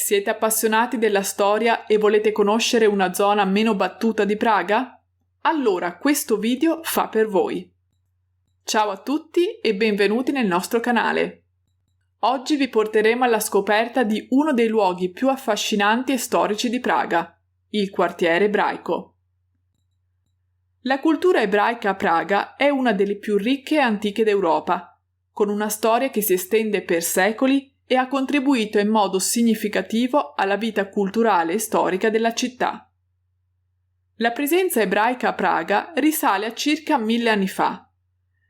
Siete appassionati della storia e volete conoscere una zona meno battuta di Praga? Allora questo video fa per voi. Ciao a tutti e benvenuti nel nostro canale. Oggi vi porteremo alla scoperta di uno dei luoghi più affascinanti e storici di Praga, il quartiere ebraico. La cultura ebraica a Praga è una delle più ricche e antiche d'Europa, con una storia che si estende per secoli e ha contribuito in modo significativo alla vita culturale e storica della città. La presenza ebraica a Praga risale a circa 1000 anni fa.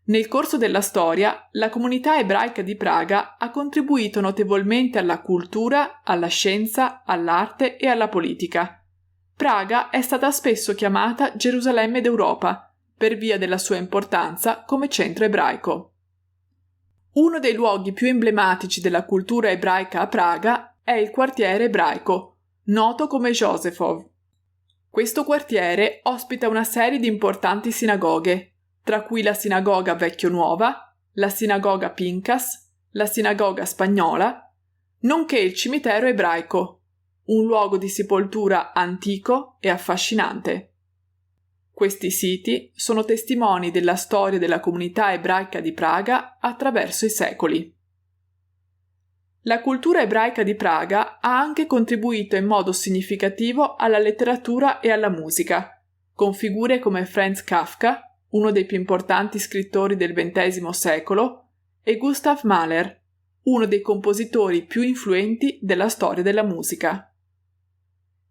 Nel corso della storia, la comunità ebraica di Praga ha contribuito notevolmente alla cultura, alla scienza, all'arte e alla politica. Praga è stata spesso chiamata Gerusalemme d'Europa, per via della sua importanza come centro ebraico. Uno dei luoghi più emblematici della cultura ebraica a Praga è il quartiere ebraico, noto come Josefov. Questo quartiere ospita una serie di importanti sinagoghe, tra cui la sinagoga Vecchionuova, la sinagoga Pinkas, la sinagoga spagnola, nonché il cimitero ebraico, un luogo di sepoltura antico e affascinante. Questi siti sono testimoni della storia della comunità ebraica di Praga attraverso i secoli. La cultura ebraica di Praga ha anche contribuito in modo significativo alla letteratura e alla musica, con figure come Franz Kafka, uno dei più importanti scrittori del XX secolo, e Gustav Mahler, uno dei compositori più influenti della storia della musica.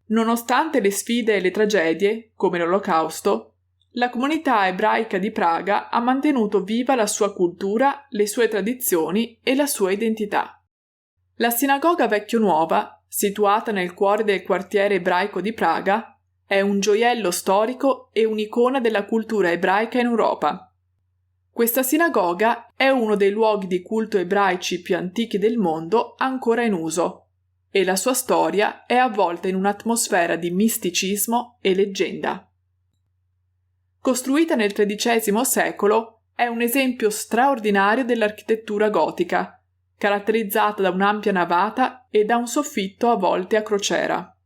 Nonostante le sfide e le tragedie, come l'Olocausto, la comunità ebraica di Praga ha mantenuto viva la sua cultura, le sue tradizioni e la sua identità. La sinagoga Vecchionuova, situata nel cuore del quartiere ebraico di Praga, è un gioiello storico e un'icona della cultura ebraica in Europa. Questa sinagoga è uno dei luoghi di culto ebraici più antichi del mondo ancora in uso, e la sua storia è avvolta in un'atmosfera di misticismo e leggenda. Costruita nel XIII secolo, è un esempio straordinario dell'architettura gotica, caratterizzata da un'ampia navata e da un soffitto a volte a crociera.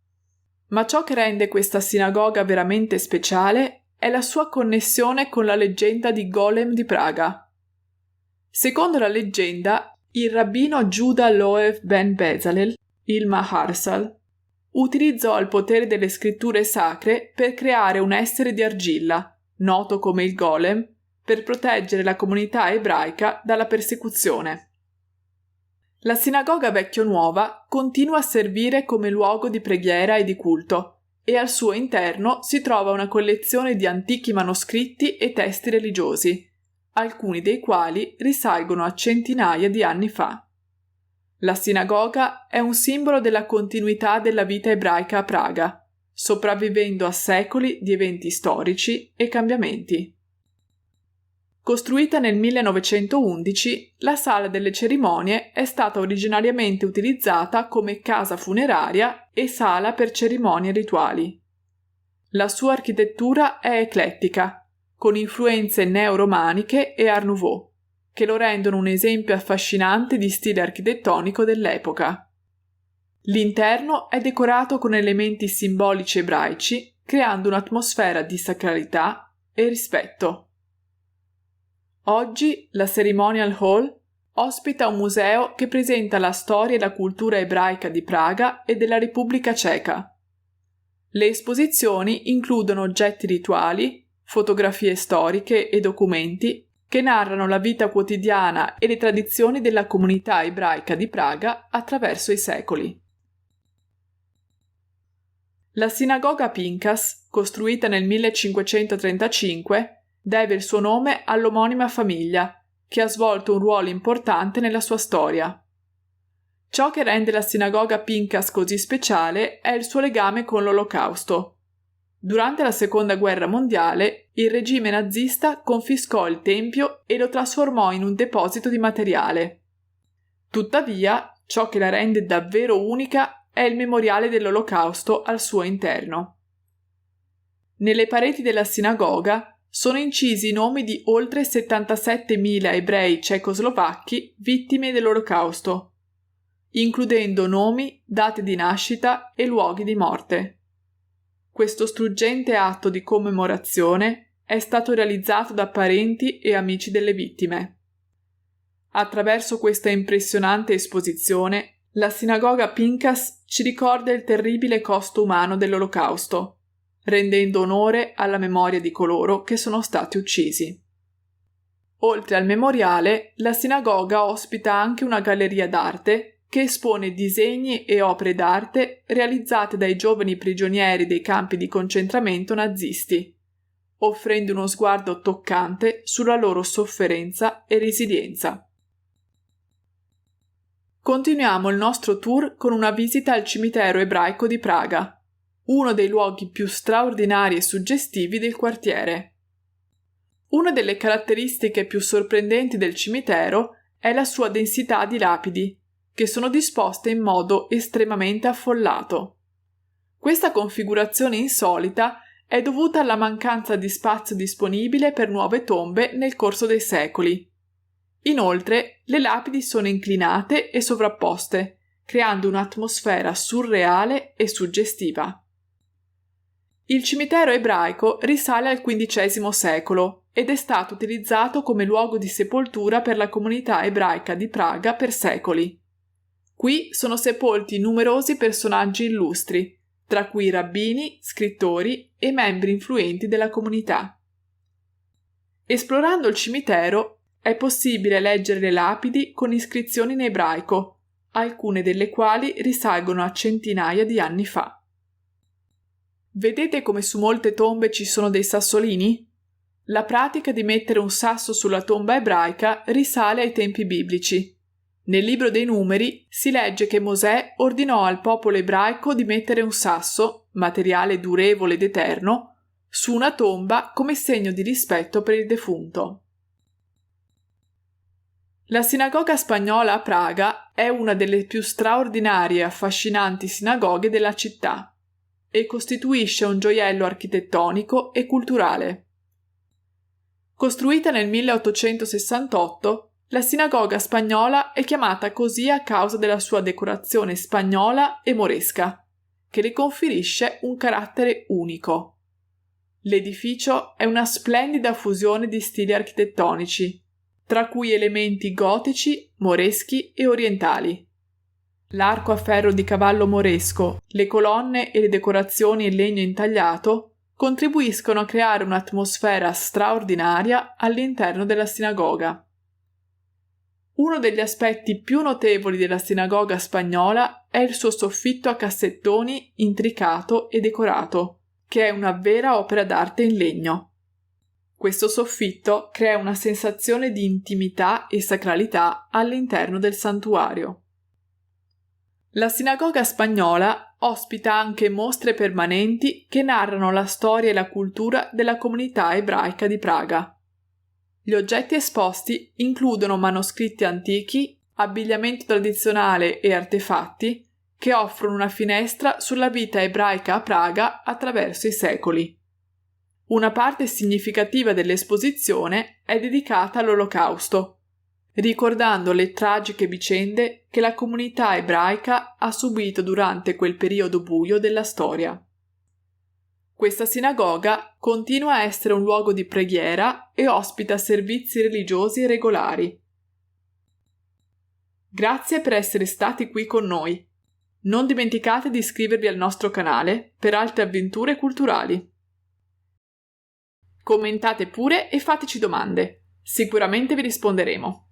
Ma ciò che rende questa sinagoga veramente speciale è la sua connessione con la leggenda di Golem di Praga. Secondo la leggenda, il rabbino Judah Loew ben Bezalel, il Maharsal, utilizzò il potere delle scritture sacre per creare un essere di argilla, noto come il Golem, per proteggere la comunità ebraica dalla persecuzione. La sinagoga Vecchionuova continua a servire come luogo di preghiera e di culto, e al suo interno si trova una collezione di antichi manoscritti e testi religiosi, alcuni dei quali risalgono a centinaia di anni fa. La sinagoga è un simbolo della continuità della vita ebraica a Praga, sopravvivendo a secoli di eventi storici e cambiamenti. Costruita nel 1911, la sala delle cerimonie è stata originariamente utilizzata come casa funeraria e sala per cerimonie rituali. La sua architettura è eclettica, con influenze neoromaniche e Art Nouveau, che lo rendono un esempio affascinante di stile architettonico dell'epoca. L'interno è decorato con elementi simbolici ebraici, creando un'atmosfera di sacralità e rispetto. Oggi la Ceremonial Hall ospita un museo che presenta la storia e la cultura ebraica di Praga e della Repubblica Ceca. Le esposizioni includono oggetti rituali, fotografie storiche e documenti che narrano la vita quotidiana e le tradizioni della comunità ebraica di Praga attraverso i secoli. La sinagoga Pinkas, costruita nel 1535, deve il suo nome all'omonima famiglia, che ha svolto un ruolo importante nella sua storia. Ciò che rende la sinagoga Pinkas così speciale è il suo legame con l'Olocausto. Durante la Seconda Guerra Mondiale, il regime nazista confiscò il tempio e lo trasformò in un deposito di materiale. Tuttavia, ciò che la rende davvero unica è il memoriale dell'Olocausto al suo interno. Nelle pareti della sinagoga sono incisi i nomi di oltre 77.000 ebrei cecoslovacchi vittime dell'Olocausto. includendo nomi, date di nascita e luoghi di morte. Questo struggente atto di commemorazione è stato realizzato da parenti e amici delle vittime. Attraverso questa impressionante esposizione, la sinagoga Pinkas ci ricorda il terribile costo umano dell'Olocausto, rendendo onore alla memoria di coloro che sono stati uccisi. Oltre al memoriale, la sinagoga ospita anche una galleria d'arte che espone disegni e opere d'arte realizzate dai giovani prigionieri dei campi di concentramento nazisti, offrendo uno sguardo toccante sulla loro sofferenza e resilienza. Continuiamo il nostro tour con una visita al cimitero ebraico di Praga, uno dei luoghi più straordinari e suggestivi del quartiere. Una delle caratteristiche più sorprendenti del cimitero è la sua densità di lapidi, che sono disposte in modo estremamente affollato. Questa configurazione insolita è dovuta alla mancanza di spazio disponibile per nuove tombe nel corso dei secoli. Inoltre, le lapidi sono inclinate e sovrapposte, creando un'atmosfera surreale e suggestiva. Il cimitero ebraico risale al XV secolo ed è stato utilizzato come luogo di sepoltura per la comunità ebraica di Praga per secoli. Qui sono sepolti numerosi personaggi illustri, tra cui rabbini, scrittori e membri influenti della comunità. Esplorando il cimitero è possibile leggere le lapidi con iscrizioni in ebraico, alcune delle quali risalgono a centinaia di anni fa. Vedete come su molte tombe ci sono dei sassolini? La pratica di mettere un sasso sulla tomba ebraica risale ai tempi biblici. Nel libro dei Numeri si legge che Mosè ordinò al popolo ebraico di mettere un sasso, materiale durevole ed eterno, su una tomba come segno di rispetto per il defunto. La sinagoga spagnola a Praga è una delle più straordinarie e affascinanti sinagoghe della città e costituisce un gioiello architettonico e culturale. Costruita nel 1868, la sinagoga spagnola è chiamata così a causa della sua decorazione spagnola e moresca, che le conferisce un carattere unico. L'edificio è una splendida fusione di stili architettonici, tra cui elementi gotici, moreschi e orientali. L'arco a ferro di cavallo moresco, le colonne e le decorazioni in legno intagliato contribuiscono a creare un'atmosfera straordinaria all'interno della sinagoga. Uno degli aspetti più notevoli della sinagoga spagnola è il suo soffitto a cassettoni intricato e decorato, che è una vera opera d'arte in legno. Questo soffitto crea una sensazione di intimità e sacralità all'interno del santuario. La sinagoga spagnola ospita anche mostre permanenti che narrano la storia e la cultura della comunità ebraica di Praga. Gli oggetti esposti includono manoscritti antichi, abbigliamento tradizionale e artefatti che offrono una finestra sulla vita ebraica a Praga attraverso i secoli. Una parte significativa dell'esposizione è dedicata all'Olocausto, ricordando le tragiche vicende che la comunità ebraica ha subito durante quel periodo buio della storia. Questa sinagoga continua a essere un luogo di preghiera e ospita servizi religiosi regolari. Grazie per essere stati qui con noi. Non dimenticate di iscrivervi al nostro canale per altre avventure culturali. Commentate pure e fateci domande. Sicuramente vi risponderemo.